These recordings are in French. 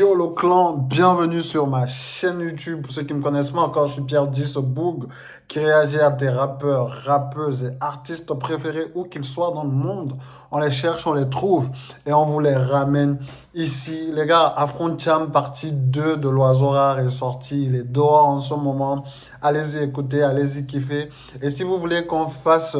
Yo le clan, bienvenue sur ma chaîne YouTube. Pour ceux qui me connaissent pas encore, je suis Pierre Boog qui réagit à des rappeurs, rappeuses et artistes préférés où qu'ils soient dans le monde. On les cherche, on les trouve et on vous les ramène ici. Les gars, Affront Cham partie 2 de l'Oiseau Rare est sorti. Il est dehors en ce moment. Allez-y écouter, allez-y kiffer. Et si vous voulez qu'on fasse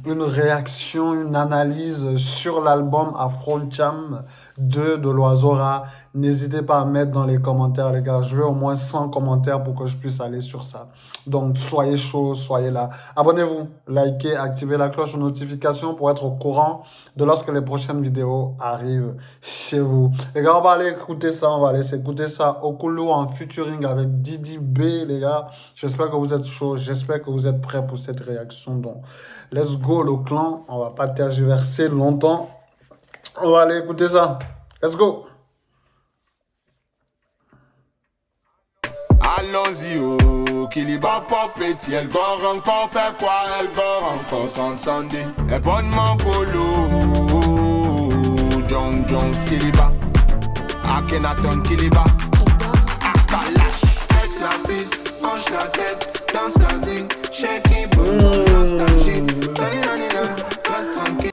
une réaction, une analyse sur l'album Affront Cham 2 de l'Oiseau Rare, n'hésitez pas à mettre dans les commentaires, les gars. Je veux au moins 100 commentaires pour que je puisse aller sur ça. Donc, soyez chauds, soyez là. Abonnez-vous, likez, activez la cloche de notification pour être au courant de lorsque les prochaines vidéos arrivent chez vous. Les gars, on va aller écouter ça. On va aller s'écouter ça. Okulu en featuring avec Didi B, les gars. J'espère que vous êtes chauds. J'espère que vous êtes prêts pour cette réaction. Donc, let's go, le clan. On va pas tergiverser longtemps. On va aller écouter ça. Let's go. Allons-y, oh, Kiliba pop et elle dort encore, fait quoi, elle dort encore transcender. Et bonnement polo, John Jones Kiliba, Akhenaton Kiliba, Akalash, avec la piste, penche la tête, danse la zig, shake it, bonbon, nostalgie, reste tranquille.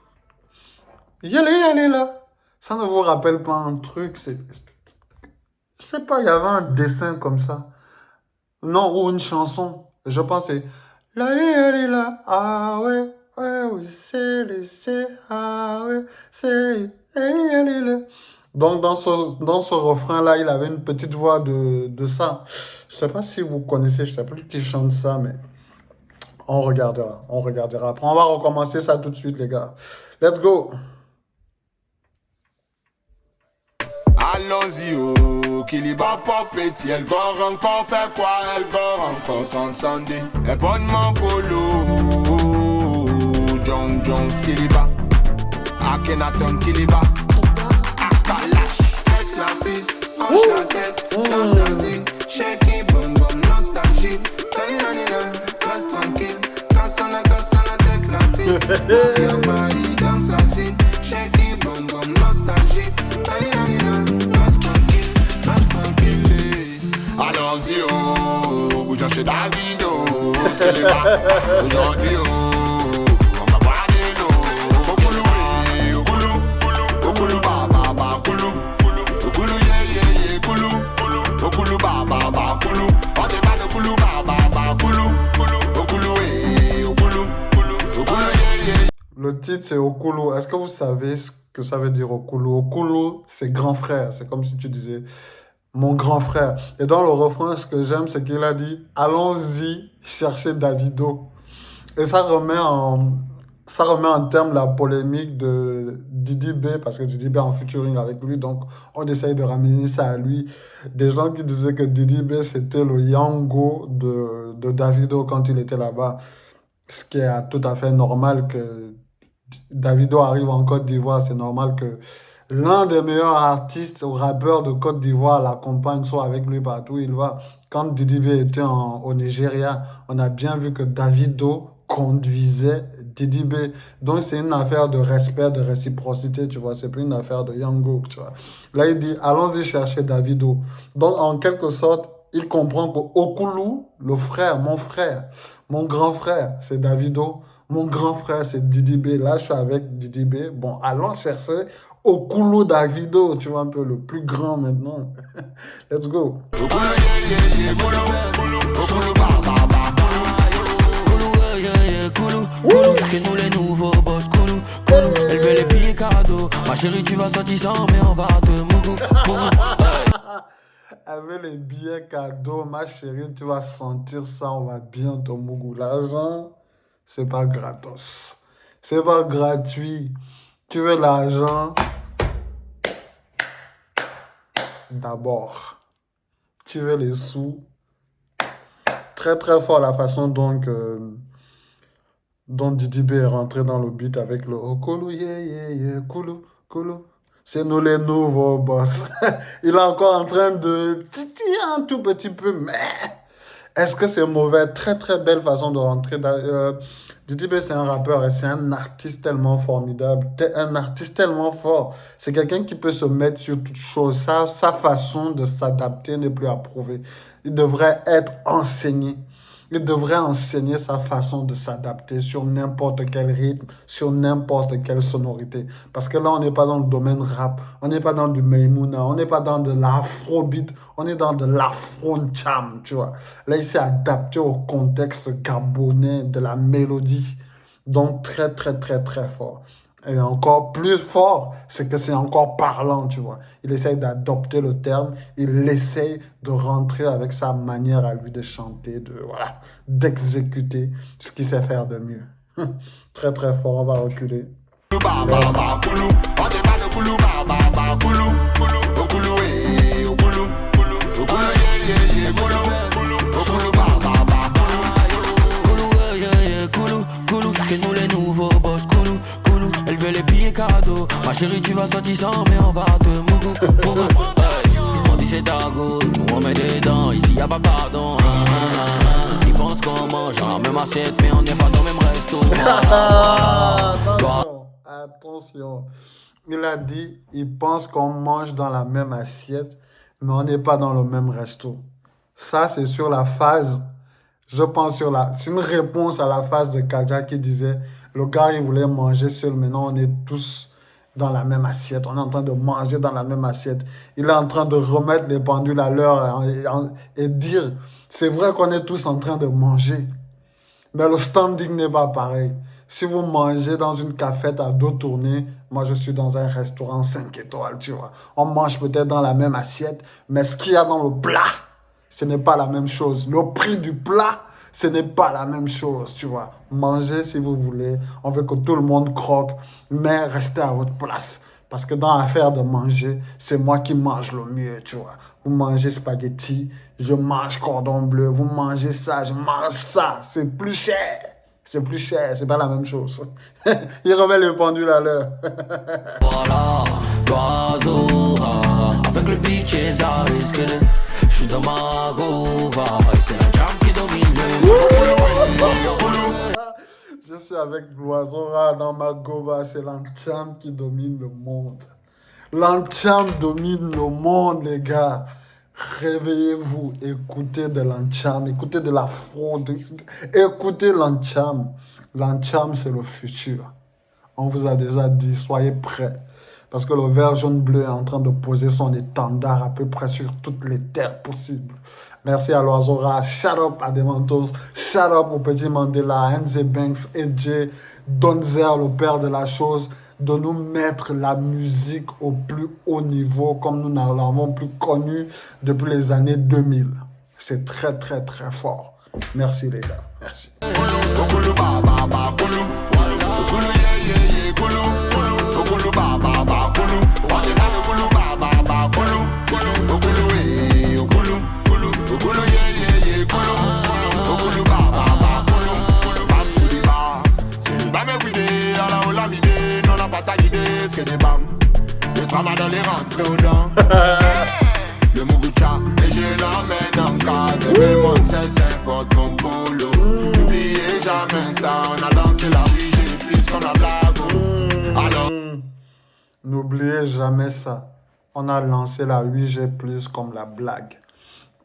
Yallez là. Ça ne vous rappelle pas un truc, je sais pas, il y avait un dessin comme ça. Non, ou une chanson. Je pense que c'est Lali là. Ah ouais, ouais, oui, c'est, ah ouais, c'est, là. Donc, dans ce refrain-là, il avait une petite voix de ça. Je sais pas si vous connaissez, je sais plus qui chante ça, mais on regardera, on regardera. Après, on va recommencer ça tout de suite, les gars. Let's go. Allons-y, oh, Kiliba pop et elle dort encore, fait quoi, elle dort encore transcender. Et bonnement polo, John Jones Kiliba, Akhenaton Kiliba, Akalash, avec la piste, penche la tête, danse la zig, shake it, bonbon, nostalgie, reste tranquille, cassana, tête la piste, viens Marie, danse la zig, shake it, bonbon, nostalgie, allons-y, oh, vous cherchez Davido, c'est les bas, aujourd'hui, oh, on va boire des lots, Okulu, Okulu, Okulu, ba, Okulu, yeah, Okulu, ba, Okulu, on débat Okulu, ba, Okulu, Okulu, yeah. Le titre, c'est Okulu. Est-ce que vous savez ce que ça veut dire Okulu? Okulu, c'est grand frère. C'est comme si tu disais mon grand frère. Et dans le refrain, ce que j'aime, c'est qu'il a dit « Allons-y chercher Davido ». Et ça remet en terme la polémique de Didi B, parce que Didi B est en featuring avec lui, donc on essaye de ramener ça à lui. Des gens qui disaient que Didi B, c'était le Yango de Davido quand il était là-bas. Ce qui est tout à fait normal que Davido arrive en Côte d'Ivoire. C'est normal que l'un des meilleurs artistes ou rappeurs de Côte d'Ivoire l'accompagne, soit avec lui partout où il va. Quand Didi B était au Nigeria, on a bien vu que Davido conduisait Didi B. Donc c'est une affaire de respect, de réciprocité, tu vois. C'est plus une affaire de Yango, tu vois. Là, il dit, allons-y chercher Davido. Donc, en quelque sorte, il comprend que Okulu, le frère, mon grand frère, c'est Davido. Mon grand frère, c'est Didi B. Là, je suis avec Didi B. Bon, allons chercher Okulu Davido, tu vois, un peu le plus grand maintenant. Let's go. C'est nous les nouveaux boss, Koulou, elle veut les billets cadeaux. Ma chérie, tu vas sortir sans, mais on va te mougou. Elle veut les billets cadeaux, ma chérie, tu vas sentir ça, on va bien te mougou. L'argent, c'est pas gratos. C'est pas gratuit. Tu veux l'argent d'abord. Tu veux les sous. Très très fort la façon dont Didi B est rentré dans le beat avec le Okulu, yeah, Kulu. C'est nous les nouveaux boss. Il est encore en train de titiller un tout petit peu, mais est-ce que c'est mauvais? Très très belle façon de rentrer. Didi B, c'est un rappeur et c'est un artiste tellement formidable, un artiste tellement fort. C'est quelqu'un qui peut se mettre sur toute chose. Sa façon de s'adapter n'est plus à prouver. Il devrait être enseigné. Il devrait enseigner sa façon de s'adapter sur n'importe quel rythme, sur n'importe quelle sonorité. Parce que là, on n'est pas dans le domaine rap, on n'est pas dans du Maïmouna, on n'est pas dans de l'afrobeat, on est dans de l'afro-cham, tu vois. Là, il s'est adapté au contexte gabonais de la mélodie. Donc, très, très, très, très fort. Et encore plus fort, c'est que c'est encore parlant, tu vois. Il essaye d'adopter le terme, il essaye de rentrer avec sa manière à lui de chanter, voilà, d'exécuter ce qu'il sait faire de mieux. Très très fort, on va reculer. C'est nous les nouveaux boss, Koulou, Koulou. Elle veut les billets cadeaux. Ma chérie, tu vas sortir sans, mais on va te mougou, mougou. Hey. On dit c'est ta goutte, nous on met des dents. Ici y'a pas pardon. Ils pensent qu'on mange dans la même assiette, mais on n'est pas dans le même resto. Attention. Il a dit, il pense qu'on mange dans la même assiette, mais on n'est pas dans le même resto. Ça, c'est sur la phase. Je pense c'est une réponse à la phase de Kaja qui disait le gars il voulait manger seul, maintenant on est tous dans la même assiette, on est en train de manger dans la même assiette. Il est en train de remettre les pendules à l'heure et dire c'est vrai qu'on est tous en train de manger, mais le standing n'est pas pareil. Si vous mangez dans une cafette à dos tournés, moi je suis dans un restaurant 5 étoiles, tu vois. On mange peut-être dans la même assiette, mais ce qu'il y a dans le plat, ce n'est pas la même chose. Le prix du plat, ce n'est pas la même chose, tu vois. Mangez si vous voulez. On veut que tout le monde croque, mais restez à votre place. Parce que dans l'affaire de manger, c'est moi qui mange le mieux, tu vois. Vous mangez spaghetti, je mange cordon bleu. Vous mangez ça, je mange ça. C'est plus cher. C'est plus cher, c'est pas la même chose. Il remet les pendules à l'heure. Voilà, l'oiseau avec le beach et ça risque de... Je suis dans ma gova, c'est la jam qui domine le... Je suis avec l'oiseau rare dans ma gova, c'est l'ancham qui domine le monde. L'ancham domine le monde, les gars. Réveillez-vous, écoutez de l'ancham, écoutez de la fraude, écoutez l'ancham. L'ancham, c'est le futur. On vous a déjà dit, soyez prêts. Parce que le vert jaune bleu est en train de poser son étendard à peu près sur toutes les terres possibles. Merci à l'oiseau rare, shout up à Dementos, shout up au petit Mandela, NZ Banks, EJ, Donzer, le père de la chose, de nous mettre la musique au plus haut niveau comme nous ne l'avons plus connu depuis les années 2000. C'est très très très fort. Merci les gars, merci. Le travail dans les rentrées aux dents. Le Mugucha, et je l'emmène en case. Et me montre c'est porte mon polo. N'oubliez jamais ça, on a dansé la vie, j'ai plus qu'on a blague. Alors. N'oubliez jamais ça. On a lancé la 8G plus comme la blague.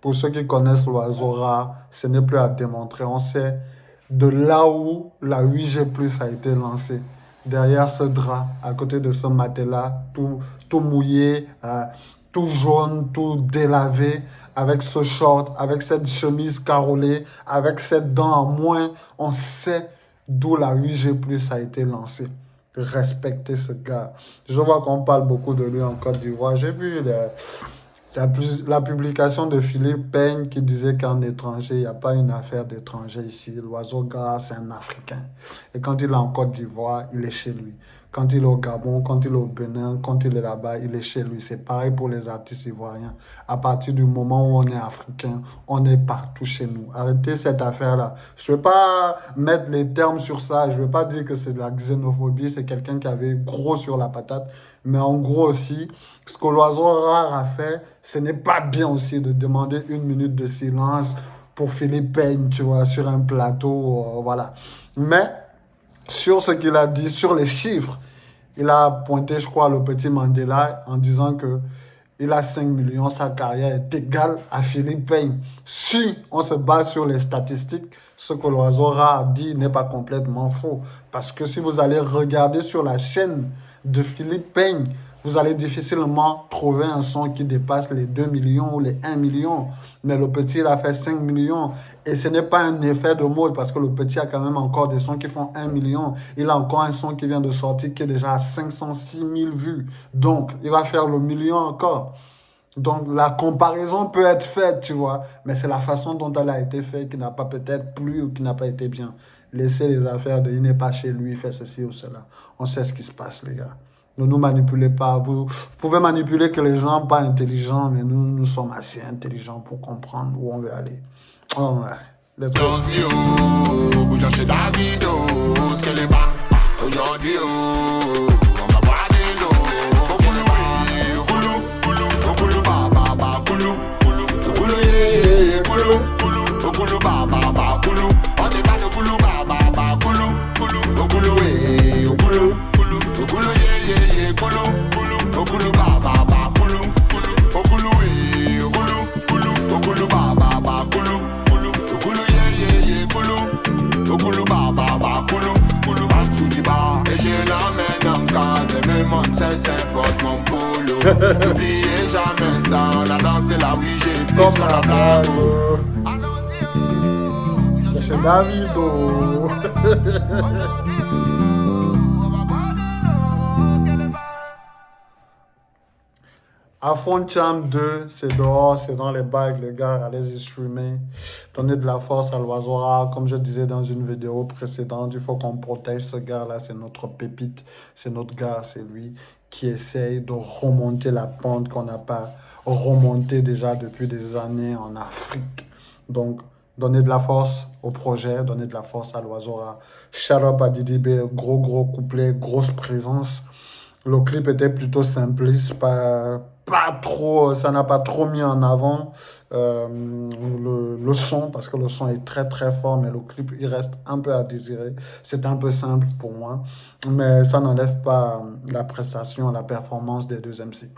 Pour ceux qui connaissent l'oiseau rare, ce n'est plus à démontrer. On sait de là où la 8G plus a été lancée. Derrière ce drap, à côté de ce matelas, tout mouillé, tout jaune, tout délavé, avec ce short, avec cette chemise carolée, avec cette dent en moins, on sait d'où la 8G plus a été lancée. Respectez ce gars. Je vois qu'on parle beaucoup de lui en Côte d'Ivoire. J'ai vu la publication de Philippe Peigne qui disait qu'en étranger, il n'y a pas une affaire d'étranger ici. L'oiseau gras, c'est un Africain. Et quand il est en Côte d'Ivoire, il est chez lui. Quand il est au Gabon, quand il est au Bénin, quand il est là-bas, il est chez lui. C'est pareil pour les artistes ivoiriens. À partir du moment où on est africain, on est partout chez nous. Arrêtez cette affaire-là. Je ne veux pas mettre les termes sur ça. Je ne veux pas dire que c'est de la xénophobie. C'est quelqu'un qui avait gros sur la patate. Mais en gros aussi, ce que l'oiseau rare a fait, ce n'est pas bien aussi de demander 1 minute de silence pour Philippe Peigne, tu vois, sur un plateau, voilà. Mais sur ce qu'il a dit, sur les chiffres. Il a pointé, je crois, le petit Mandela en disant que il a 5 millions, sa carrière est égale à Philippe Payne. Si on se base sur les statistiques, ce que l'oiseau rare a dit n'est pas complètement faux. Parce que si vous allez regarder sur la chaîne de Philippe Payne, vous allez difficilement trouver un son qui dépasse les 2 millions ou les 1 million. Mais le petit, il a fait 5 millions. Et ce n'est pas un effet de mode parce que le petit a quand même encore des sons qui font 1 million. Il a encore un son qui vient de sortir qui est déjà à 506 000 vues. Donc, il va faire le million encore. Donc, la comparaison peut être faite, tu vois. Mais c'est la façon dont elle a été faite qui n'a pas peut-être plu ou qui n'a pas été bien. Laissez les affaires de il n'est pas chez lui, il fait ceci ou cela. On sait ce qui se passe, les gars. Ne nous manipulez pas. Vous pouvez manipuler que les gens pas intelligents, mais nous sommes assez intelligents pour comprendre où on veut aller. Oh, ouais. Let's go. Attention, vous cherchez Davido, c'est les bas. Aujourd'hui, on va boire de l'eau. Okulu, oui, okulu, okulu, okulu, ba, ba, ba, okulu, okulu, okulu, yeah, yeah, okulu, okulu, okulu, ba, ba, ba, okulu. On est pas okulu, ba, ba, ba, okulu, okulu, okulu, oui, okulu, okulu, okulu, yeah, yeah, yeah, okulu, okulu, okulu, ba, ba, ba, okulu, okulu, okulu, oui, okulu, okulu, okulu, ba, ba, ba, okulu. Okulu yeah yeah yeah Okulu Okulu ba ba ba Okulu Okulu en dessous du bar. Et je l'emmène en case et me montre ses potes mon polo. N'oubliez jamais ça, on a dansé là oui j'ai plus Comme sur la la blague. Allons-y C'est Davido. Afron Champ 2, c'est dehors, c'est dans les bagues, les gars, allez-y streamer. Donnez de la force à l'oiseau rare. Comme je disais dans une vidéo précédente, il faut qu'on protège ce gars-là, c'est notre pépite, c'est notre gars, c'est lui qui essaye de remonter la pente qu'on n'a pas remontée déjà depuis des années en Afrique. Donc, donnez de la force au projet, donnez de la force à l'oiseau rare. Shout out à Didi B, gros couplet, grosse présence. Le clip était plutôt simpliste, pas trop, ça n'a pas trop mis en avant le son, parce que le son est très fort, mais le clip, il reste un peu à désirer. C'est un peu simple pour moi, mais ça n'enlève pas la prestation, la performance des deux MC.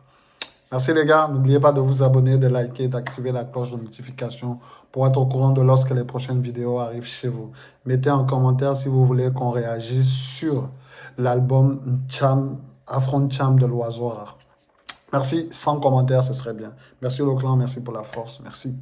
Merci les gars, n'oubliez pas de vous abonner, de liker, d'activer la cloche de notification pour être au courant de lorsque les prochaines vidéos arrivent chez vous. Mettez en commentaire si vous voulez qu'on réagisse sur l'album Afron Champ de l'oiseau rare. Merci, sans commentaire, ce serait bien. Merci le clan, merci pour la force, merci.